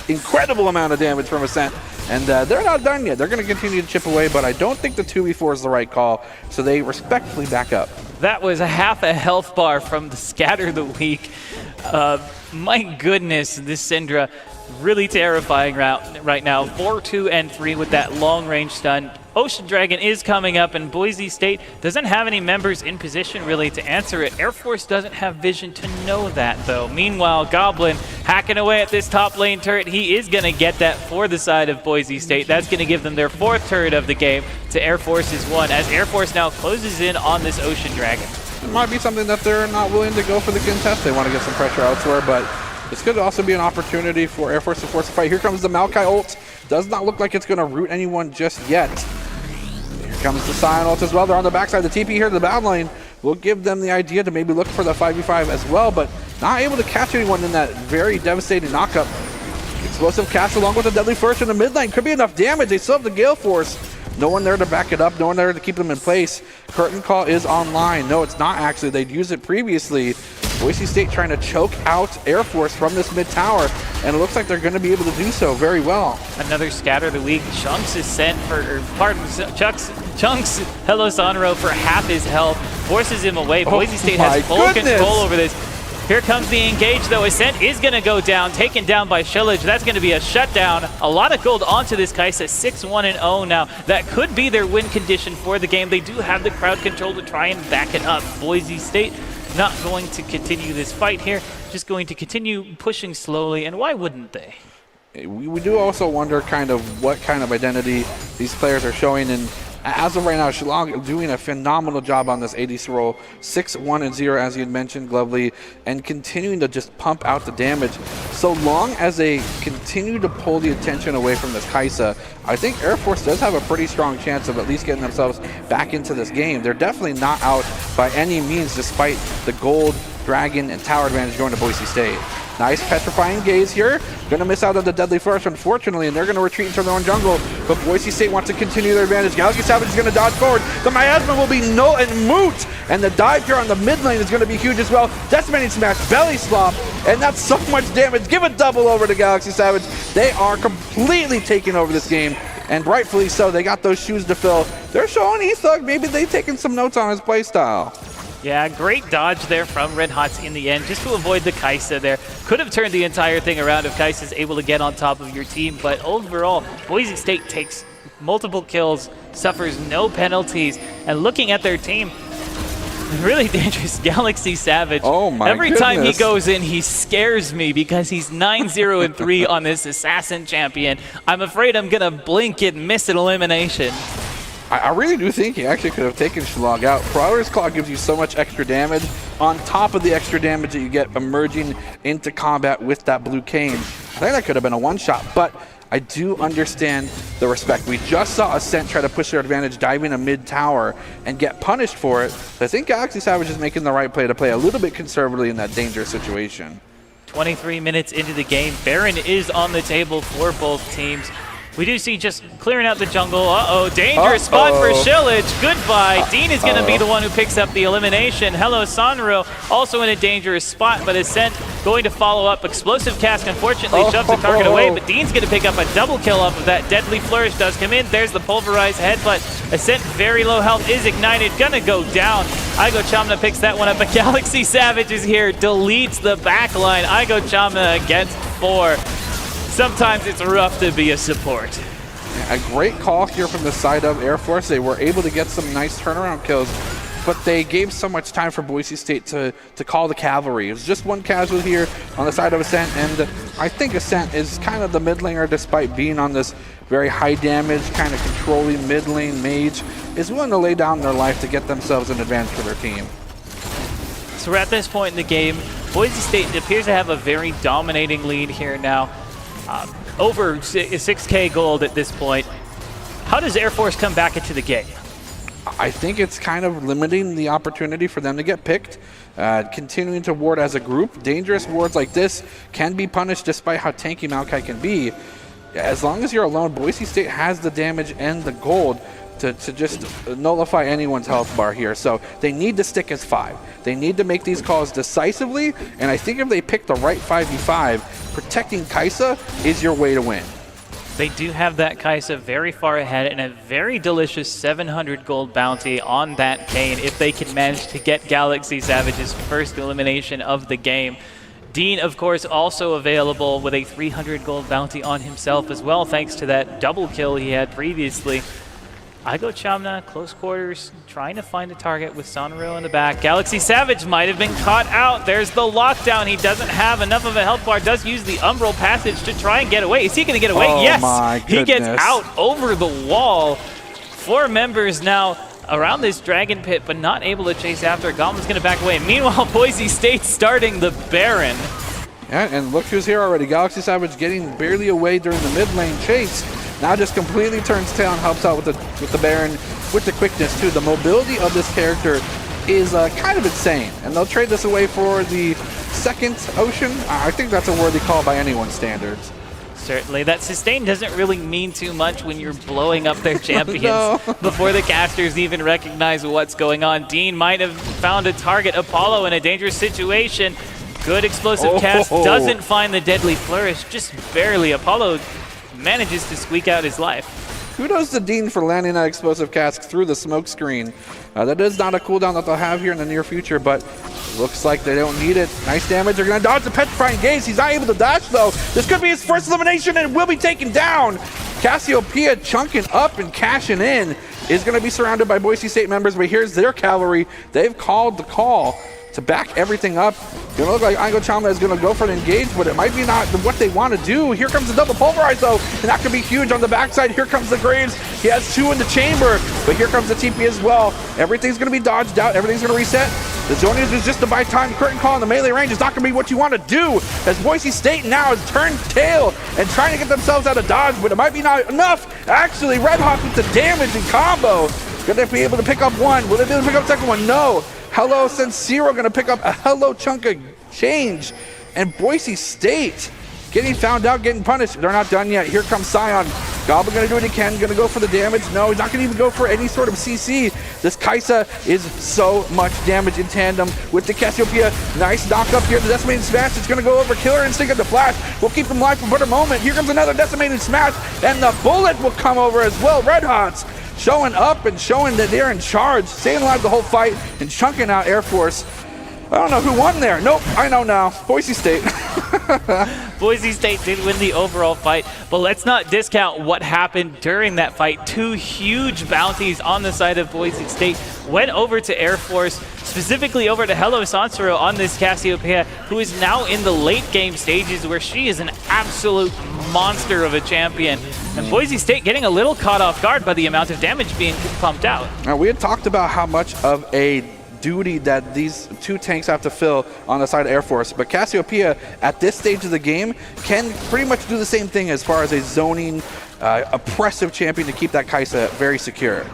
incredible amount of damage from Ascent. And they're not done yet. They're going to continue to chip away, but I don't think the 2v4 is the right call, so they respectfully back up. That was a half a health bar from the Scatter the Weak. My goodness, this Syndra really terrifying right now. 4-2-3 with that long-range stun. Ocean Dragon is coming up, and Boise State doesn't have any members in position really to answer it. Air Force doesn't have vision to know that, though. Meanwhile, Goblin hacking away at this top lane turret. He is going to get that for the side of Boise State. That's going to give them their 4th turret of the game to Air Force's 1, as Air Force now closes in on this Ocean Dragon. It might be something that they're not willing to go for the contest. They want to get some pressure elsewhere, but this could also be an opportunity for Air Force to force a fight. Here comes the Maokai ult. Does not look like it's going to root anyone just yet. Here comes the Scion ult as well. They're on the backside. The TP here to the bound lane will give them the idea to maybe look for the 5v5 as well, but not able to catch anyone in that very devastating knockup. Explosive cast along with the Deadly First in the mid lane. Could be enough damage. They still have the Gale Force. No one there to back it up, no one there to keep them in place. Curtain call is online. No, it's not actually. They'd used it previously. Boise State trying to choke out Air Force from this mid tower, and it looks like they're going to be able to do so very well. Another scatter of the week. Chunks is sent for, Chunks, Hello Sonro for half his health, forces him away. Boise State has full control over this. Here comes the engage, though. Ascent is going to go down, taken down by Shillage. That's going to be a shutdown. A lot of gold onto this Kaisa, 6-1-0 now. That could be their win condition for the game. They do have the crowd control to try and back it up. Boise State not going to continue this fight here, just going to continue pushing slowly, and why wouldn't they? We do also wonder kind of what kind of identity these players are showing, and as of right now, CLOL doing a phenomenal job on this 80s roll, 6-1-0 as you had mentioned, Glovely, and continuing to just pump out the damage. So long as they continue to pull the attention away from this Kaisa, I think Air Force does have a pretty strong chance of at least getting themselves back into this game. They're definitely not out by any means, despite the gold, dragon, and tower advantage going to Boise State. Nice petrifying gaze here. Going to miss out on the deadly flourish, unfortunately, and they're going to retreat into their own jungle. But Boise State wants to continue their advantage. Galaxy Savage is going to dodge forward. The miasma will be null and moot. And the dive here on the mid lane is going to be huge as well. Decimating smash, belly slop, and that's so much damage. Give a double over to Galaxy Savage. They are completely taking over this game, and rightfully so. They got those shoes to fill. They're showing Ethug. Maybe they've taken some notes on his playstyle. Yeah, great dodge there from Red Hots in the end, just to avoid the Kaisa there. Could have turned the entire thing around if Kaisa's able to get on top of your team, but overall, Boise State takes multiple kills, suffers no penalties, and looking at their team, really dangerous Galaxy Savage. Oh my Every goodness. time he goes in, he scares me because he's 9-0-3 on this Assassin champion. I'm afraid I'm going to blink and miss an elimination. I really do think he actually could have taken CLOL out. Prowler's Claw gives you so much extra damage on top of the extra damage that you get emerging into combat with that blue cane. I think that could have been a one-shot, but I do understand the respect. We just saw Ascent try to push their advantage, diving a mid-tower, and get punished for it. I think Galaxy Savage is making the right play to play a little bit conservatively in that dangerous situation. 23 minutes into the game. Baron is on the table for both teams. We do see just clearing out the jungle. Uh-oh, dangerous spot for Shillage. Goodbye. Dean is going to be the one who picks up the elimination. Hello, Sonro, also in a dangerous spot, but Ascent going to follow up. Explosive Cask, unfortunately, shoves the target away, but Dean's going to pick up a double kill off of that. Deadly Flourish does come in. There's the pulverized headbutt. Ascent, very low health, is ignited. Gonna go down. Igo Chamna picks that one up, but Galaxy Savage is here, deletes the backline. Igo Chamna against 4. Sometimes it's rough to be a support. A great call here from the side of Air Force. They were able to get some nice turnaround kills, but they gave so much time for Boise State to call the cavalry. It was just one casualty here on the side of Ascent, and I think Ascent is kind of the mid laner, despite being on this very high damage, kind of controlling mid lane mage, is willing to lay down their life to get themselves an advantage for their team. So we're at this point in the game. Boise State appears to have a very dominating lead here now. Over 6K gold at this point. How does Air Force come back into the game? I think it's kind of limiting the opportunity for them to get picked. Continuing to ward as a group. Dangerous wards like this can be punished despite how tanky Maokai can be. As long as you're alone, Boise State has the damage and the gold to just nullify anyone's health bar here. So they need to stick as 5. They need to make these calls decisively, and I think if they pick the right 5v5, protecting Kaisa is your way to win. They do have that Kaisa very far ahead and a very delicious 700 gold bounty on that Kane if they can manage to get Galaxy Savage's first elimination of the game. Dean, of course, also available with a 300 gold bounty on himself as well, thanks to that double kill he had previously. Igo Chamna, close quarters, trying to find a target with Sonro in the back. Galaxy Savage might have been caught out. There's the lockdown. He doesn't have enough of a health bar. Does use the Umbral Passage to try and get away. Is he going to get away? Oh, yes! He gets out over the wall. 4 members now around this Dragon Pit, but not able to chase after. Goblin's going to back away. Meanwhile, Boise State starting the Baron. Yeah, and look who's here already. Galaxy Savage getting barely away during the mid lane chase. Now just completely turns tail and helps out with the Baron, with the quickness too. The mobility of this character is kind of insane, and they'll trade this away for the second Ocean. I think that's a worthy call by anyone's standards. Certainly. That sustain doesn't really mean too much when you're blowing up their champions before the casters even recognize what's going on. Dean might have found a target. Apollo in a dangerous situation. Good explosive cast. Doesn't find the deadly flourish. Just barely. Apollo manages to squeak out his life. Kudos to Dean for landing that explosive cast through the smoke screen. That is not a cooldown that they'll have here in the near future, but looks like they don't need it. Nice damage. They're going to dodge the petrifying gaze. He's not able to dash, though. This could be his first elimination, and will be taken down. Cassiopeia chunking up and cashing in is going to be surrounded by Boise State members, but here's their cavalry. They've called the call to back everything up. Gonna look like Ango Chama is gonna go for an engage, but it might be not what they want to do. Here comes the double pulverize though, and that could be huge on the backside. Here comes the Graves. He has 2 in the chamber, but here comes the TP as well. Everything's gonna be dodged out. Everything's gonna reset. The Zonians is just to buy time. Curtain call in the melee range is not gonna be what you want to do, as Boise State now has turned tail and trying to get themselves out of dodge, but it might be not enough. Actually, Red Hawk with the damage and combo. Gonna be able to pick up one. Will they be able to pick up the second one? No. Hello Sensiro gonna pick up a hello chunk of change. And Boise State getting found out, getting punished. They're not done yet. Here comes Scion. Goblin gonna do what he can, gonna go for the damage. No, he's not gonna even go for any sort of CC. This Kaisa is so much damage in tandem with the Cassiopeia. Nice knock up here. The decimated smash is gonna go over. Killer Instinct of the flash will keep him alive for a better moment. Here comes another decimated smash, and the bullet will come over as well. Red Hots showing up and showing that they're in charge, staying alive the whole fight and chunking out Air Force. I don't know who won there. Nope, I know now. Boise State. Boise State did win the overall fight, but let's not discount what happened during that fight. 2 huge bounties on the side of Boise State went over to Air Force, specifically over to Hello Sansuro on this Cassiopeia, who is now in the late game stages where she is an absolute monster of a champion. And Boise State getting a little caught off guard by the amount of damage being pumped out. Now, we had talked about how much of a duty that these 2 tanks have to fill on the side of Air Force, but Cassiopeia at this stage of the game can pretty much do the same thing as far as a zoning oppressive champion to keep that Kaisa very secure.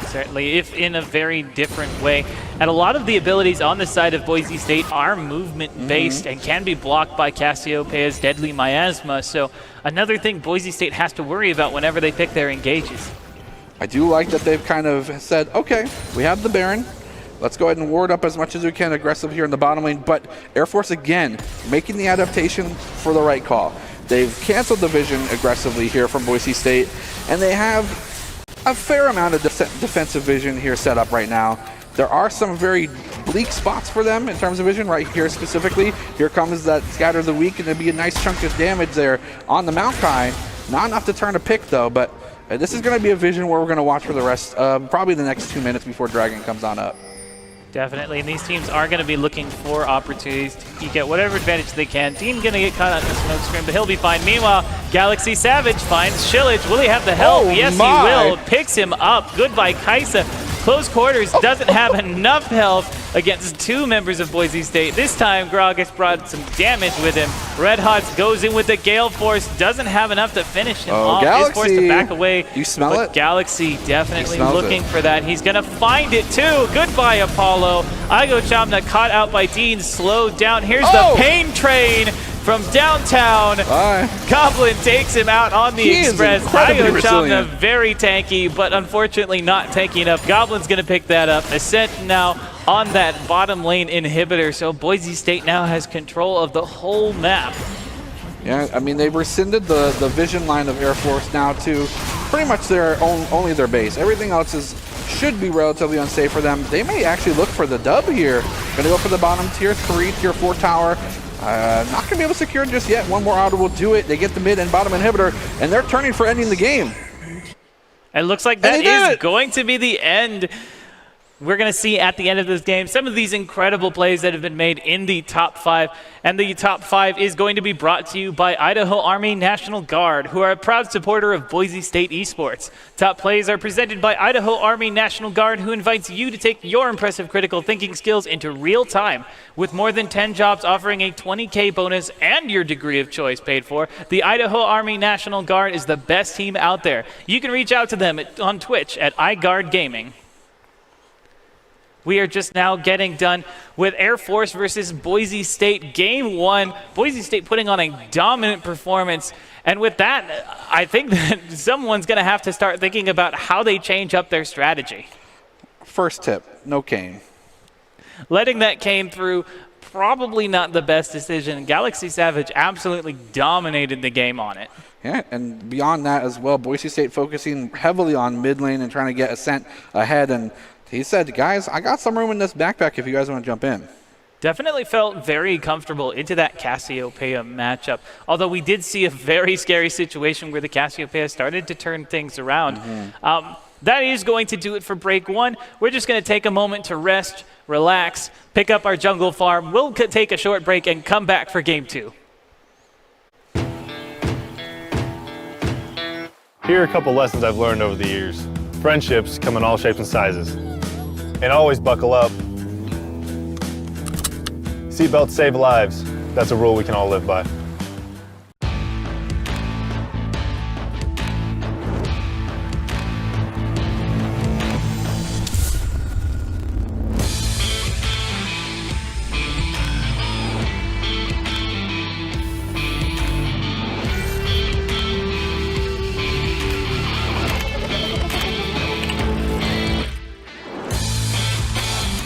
Certainly, if in a very different way. And a lot of the abilities on the side of Boise State are movement-based and can be blocked by Cassiopeia's Deadly Miasma, so another thing Boise State has to worry about whenever they pick their engages. I do like that they've kind of said, okay, we have the Baron. Let's go ahead and ward up as much as we can aggressive here in the bottom lane, but Air Force again making the adaptation for the right call. They've canceled the vision aggressively here from Boise State, and they have a fair amount of defensive vision here set up right now. There are some very bleak spots for them in terms of vision right here specifically. Here comes that Scatter of the Weak, and there'll be a nice chunk of damage there on the Maokai. Not enough to turn a pick though, but this is going to be a vision where we're going to watch for the rest, probably the next 2 minutes before Dragon comes on up. Definitely, and these teams are going to be looking for opportunities to get whatever advantage they can. Dean going to get caught out in the smoke screen, but he'll be fine. Meanwhile, Galaxy Savage finds Shillage. Will he have the help? Yes, he will. Picks him up. Goodbye, Kaisa. Close quarters, doesn't have enough health against 2 members of Boise State. This time, Gragas brought some damage with him. Red Hots goes in with the Gale Force, doesn't have enough to finish him off. Galaxy. Is forced to back away. You smell it? Galaxy definitely looking for that. He's gonna find it too. Goodbye, Apollo. Igo Chamna caught out by Dean, slowed down. Here's the pain train from downtown. Goblin takes him out on the Express. Igo Chamna very tanky, but unfortunately not tanky enough. Goblin's gonna pick that up. Ascent now on that bottom lane inhibitor, so Boise State now has control of the whole map. Yeah, I mean, they've rescinded the vision line of Air Force now to pretty much their only their base. Everything else should be relatively unsafe for them. They may actually look for the dub here. Gonna go for the bottom tier 3, tier 4 tower. Not gonna be able to secure it just yet. One more auto will do it. They get the mid and bottom inhibitor, and they're turning for ending the game. It looks like that is going to be the end. We're going to see at the end of this game some of these incredible plays that have been made in the top 5. And the top 5 is going to be brought to you by Idaho Army National Guard, who are a proud supporter of Boise State esports. Top plays are presented by Idaho Army National Guard, who invites you to take your impressive critical thinking skills into real time. With more than 10 jobs offering a 20K bonus and your degree of choice paid for, the Idaho Army National Guard is the best team out there. You can reach out to them on Twitch at iGuardGaming. We are just now getting done with Air Force versus Boise State Game 1. Boise State putting on a dominant performance. And with that, I think that someone's going to have to start thinking about how they change up their strategy. First tip, no cane. Letting that cane through, probably not the best decision. Galaxy Savage absolutely dominated the game on it. Yeah, and beyond that as well, Boise State focusing heavily on mid lane and trying to get Ascent ahead. And he said, guys, I got some room in this backpack if you guys want to jump in. Definitely felt very comfortable into that Cassiopeia matchup. Although we did see a very scary situation where the Cassiopeia started to turn things around. That is going to do it for break 1. We're just going to take a moment to rest, relax, pick up our jungle farm. We'll take a short break and come back for game 2. Here are a couple lessons I've learned over the years. Friendships come in all shapes and sizes. And always buckle up. Seatbelts save lives. That's a rule we can all live by.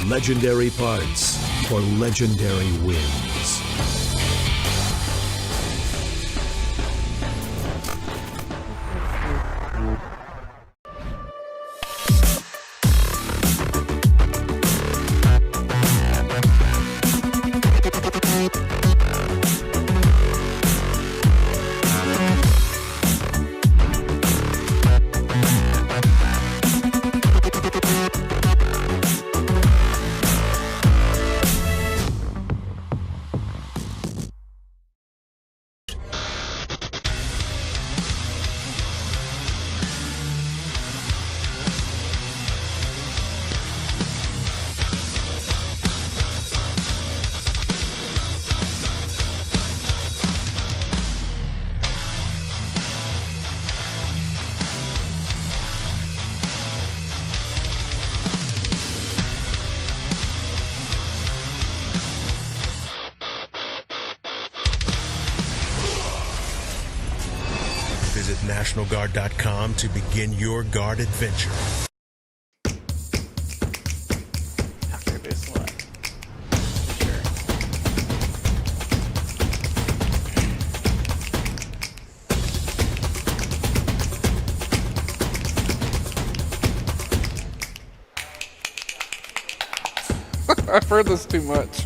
Legendary parts for legendary wins. Visit NationalGuard.com to begin your guard adventure. After this one. Sure. I've heard this too much.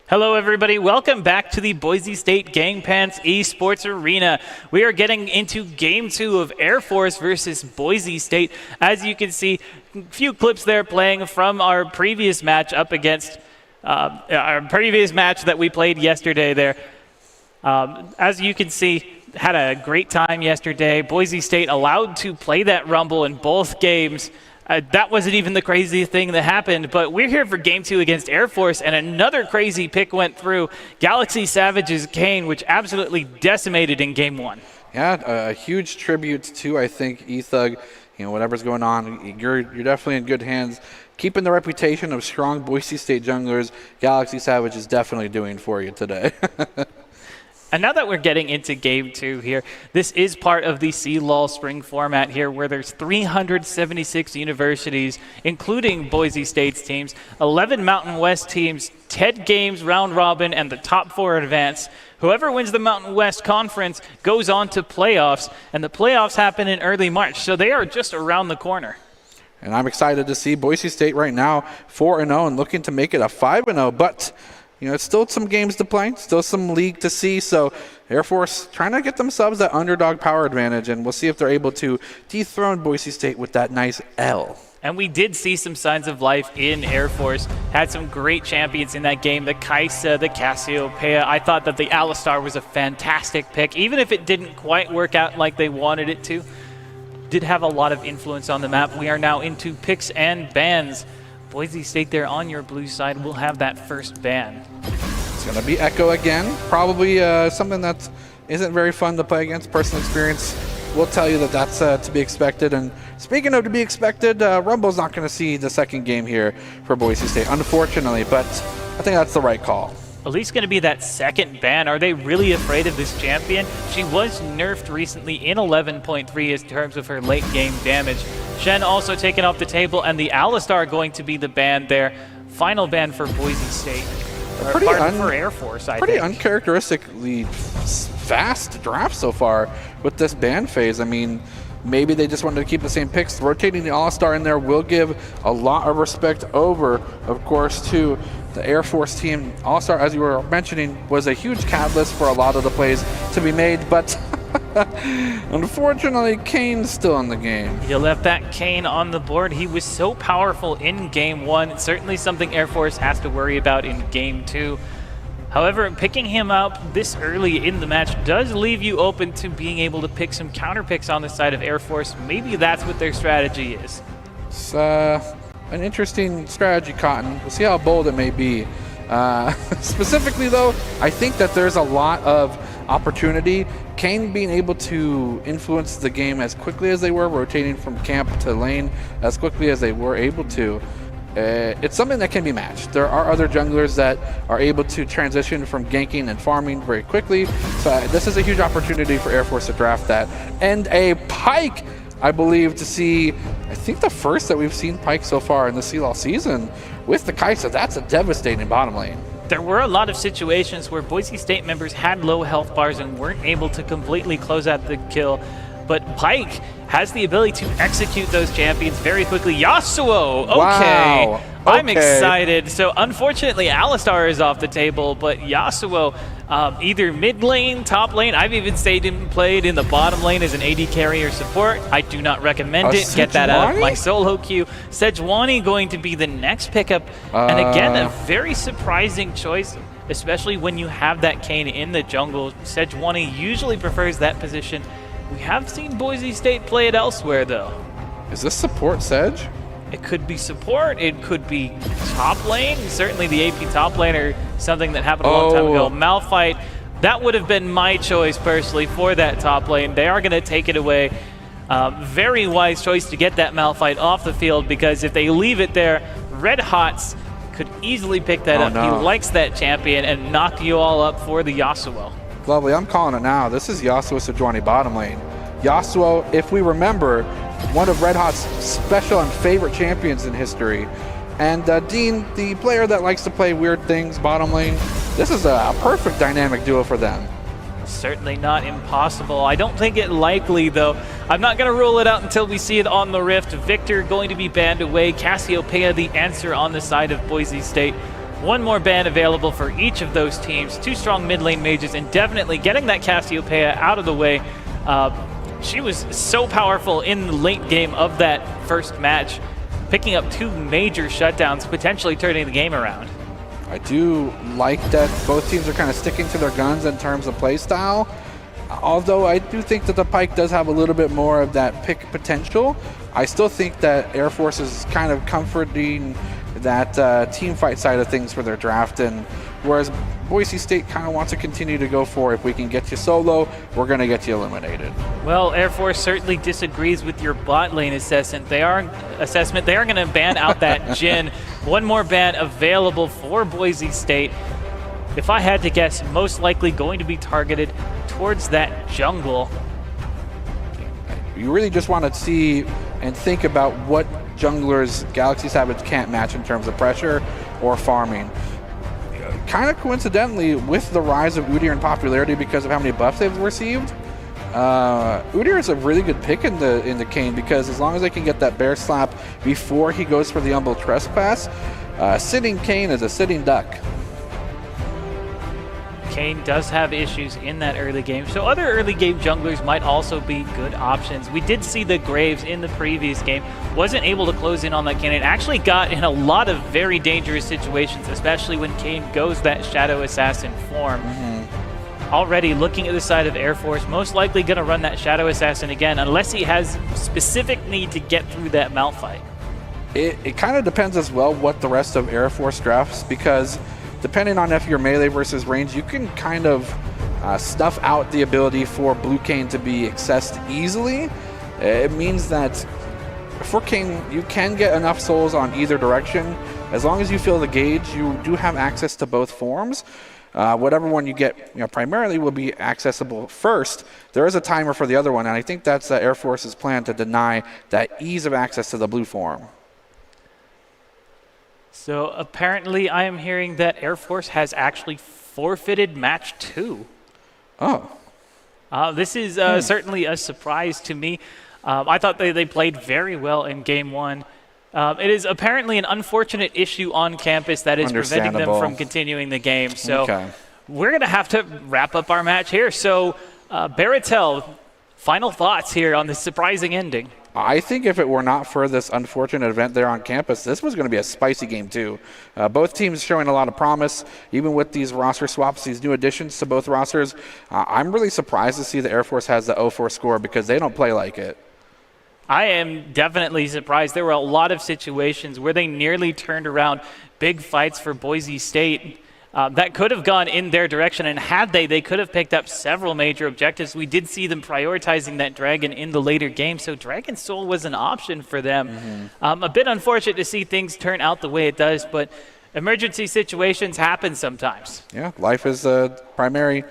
Hello everybody, welcome back to the Boise State Gang Pants Esports Arena. We are getting into game 2 of Air Force versus Boise State. As you can see, a few clips there playing from our previous match up against our previous match that we played yesterday there. As you can see, had a great time yesterday. Boise State allowed to play that Rumble in both games. That wasn't even the craziest thing that happened, but we're here for game 2 against Air Force, and another crazy pick went through. Galaxy Savage's Kane, which absolutely decimated in game 1. Yeah, a huge tribute to, I think, E-Thug. You know, whatever's going on, you're definitely in good hands. Keeping the reputation of strong Boise State junglers, Galaxy Savage is definitely doing for you today. And now that we're getting into game 2 here, this is part of the CLOL spring format here where there's 376 universities, including Boise State's teams, 11 Mountain West teams, 10 games round robin, and the top 4 advance. Whoever wins the Mountain West Conference goes on to playoffs, and the playoffs happen in early March, so they are just around the corner. And I'm excited to see Boise State right now 4-0 and looking to make it a 5-0, but you know, it's still some games to play, still some league to see, so Air Force trying to get themselves that underdog power advantage, and we'll see if they're able to dethrone Boise State with that nice L. And we did see some signs of life in Air Force. Had some great champions in that game. The Kaisa, the Cassiopeia. I thought that the Alistar was a fantastic pick, even if it didn't quite work out like they wanted it to. Did have a lot of influence on the map. We are now into picks and bans. Boise State there on your blue side will have that first ban. It's going to be Echo again. Probably something that isn't very fun to play against. Personal experience will tell you that that's to be expected. And speaking of to be expected, Rumble's not going to see the second game here for Boise State, unfortunately, but I think that's the right call. At least going to be that second ban. Are they really afraid of this champion? She was nerfed recently in 11.3 in terms of her late game damage. Shen also taken off the table, and the Alistar going to be the ban there. Final ban for Boise State. Or for Air Force, I think. Pretty uncharacteristically fast draft so far with this ban phase. I mean, maybe they just wanted to keep the same picks. Rotating the All-Star in there will give a lot of respect over, of course, to the Air Force team. All-Star, as you were mentioning, was a huge catalyst for a lot of the plays to be made, but unfortunately, Kane's still in the game. You left that Kane on the board. He was so powerful in Game 1. It's certainly something Air Force has to worry about in Game 2. However, picking him up this early in the match does leave you open to being able to pick some counter picks on the side of Air Force. Maybe that's what their strategy is. It's an interesting strategy, Cotton. We'll see how bold it may be. Specifically, though, I think that there's a lot of opportunity. Kane being able to influence the game as quickly as they were, rotating from camp to lane as quickly as they were able to. It's something that can be matched. There are other junglers that are able to transition from ganking and farming very quickly. So this is a huge opportunity for Air Force to draft that. And a Pyke, I believe, to see, I think the first that we've seen Pyke so far in the CLOL season with the Kaisa. That's a devastating bottom lane. There were a lot of situations where Boise State members had low health bars and weren't able to completely close out the kill. But Pyke has the ability to execute those champions very quickly. Yasuo, okay. Wow. I'm excited. So unfortunately, Alistar is off the table, but Yasuo, either mid lane, top lane. I've even stayed and played in the bottom lane as an AD carry or support. I do not recommend it. Get that out of my solo queue. Sejuani going to be the next pickup. And again, a very surprising choice, especially when you have that Kane in the jungle. Sejuani usually prefers that position. We have seen Boise State play it elsewhere, though. Is this support Sedge? It could be support. It could be top lane. Certainly the AP top laner, something that happened a long time ago. Malphite, that would have been my choice personally for that top lane. They are going to take it away. Very wise choice to get that Malphite off the field, because if they leave it there, Red Hots could easily pick that up. No. He likes that champion and knock you all up for the Yasuo. Lovely, I'm calling it now. This is Yasuo Sejuani bottom lane. Yasuo, if we remember, one of Red Hot's special and favorite champions in history. And Dean, the player that likes to play weird things bottom lane, this is a perfect dynamic duo for them. Certainly not impossible. I don't think it likely, though. I'm not going to rule it out until we see it on the Rift. Victor going to be banned away. Cassiopeia the answer on the side of Boise State. One more ban available for each of those teams. Two strong mid lane mages, and definitely getting that Cassiopeia out of the way. She was so powerful in the late game of that first match, picking up two major shutdowns, potentially turning the game around. I do like that both teams are kind of sticking to their guns in terms of play style. Although I do think that the Pyke does have a little bit more of that pick potential. I still think that Air Force is kind of comforting that team fight side of things for their draft, and whereas Boise State kind of wants to continue to go for, if we can get you solo, we're going to get you eliminated. Well, Air Force certainly disagrees with your bot lane assessment. They are going to ban out that Jhin. One more ban available for Boise State. If I had to guess, most likely going to be targeted towards that jungle. You really just want to see and think about what junglers Galaxy Savage can't match in terms of pressure or farming. Kind of coincidentally, with the rise of Udyr in popularity because of how many buffs they've received, Udyr is a really good pick in the Kane, because as long as they can get that bear slap before he goes for the humble trespass, sitting Kane is a sitting duck. Kane does have issues in that early game, so other early game junglers might also be good options. We did see the Graves in the previous game, wasn't able to close in on that Kane. It actually got in a lot of very dangerous situations, especially when Kane goes that Shadow Assassin form. Already looking at the side of Air Force, most likely going to run that Shadow Assassin again, unless he has specific need to get through that Malphite. It kind of depends as well what the rest of Air Force drafts, because depending on if you're melee versus range, you can kind of stuff out the ability for Blue Cane to be accessed easily. It means that for King, you can get enough souls on either direction. As long as you fill the gauge, you do have access to both forms. Whatever one you get primarily will be accessible first. There is a timer for the other one, and I think that's Air Force's plan to deny that ease of access to the blue form. So apparently I am hearing that Air Force has actually forfeited match 2. Oh. This is certainly a surprise to me. I thought they played very well in game 1. It is apparently an unfortunate issue on campus that is preventing them from continuing the game. So we're going to have to wrap up our match here. So Baratel, final thoughts here on this surprising ending. I think if it were not for this unfortunate event there on campus, this was going to be a spicy game too. Both teams showing a lot of promise, even with these roster swaps, these new additions to both rosters. I'm really surprised to see the Air Force has the 0-4 score because they don't play like it. I am definitely surprised. There were a lot of situations where they nearly turned around big fights for Boise State that could have gone in their direction, and had they could have picked up several major objectives. We did see them prioritizing that Dragon in the later game, so Dragon Soul was an option for them. A bit unfortunate to see things turn out the way it does, but emergency situations happen sometimes. Yeah, life is primary.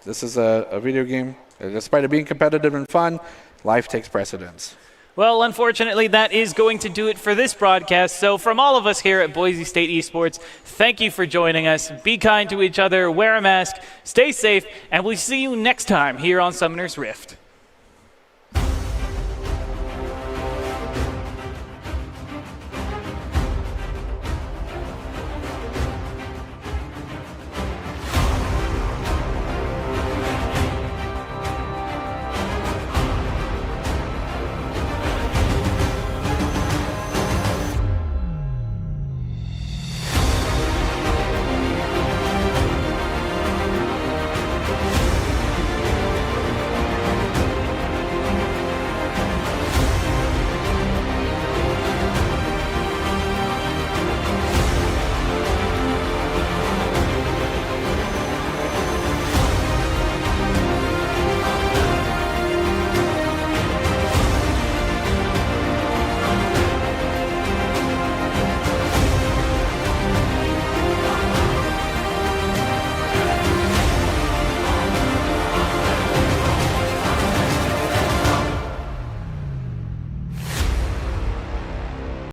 This is a video game. Despite it being competitive and fun, life takes precedence. Well, unfortunately, that is going to do it for this broadcast. So from all of us here at Boise State Esports, thank you for joining us. Be kind to each other, wear a mask, stay safe, and we'll see you next time here on Summoner's Rift.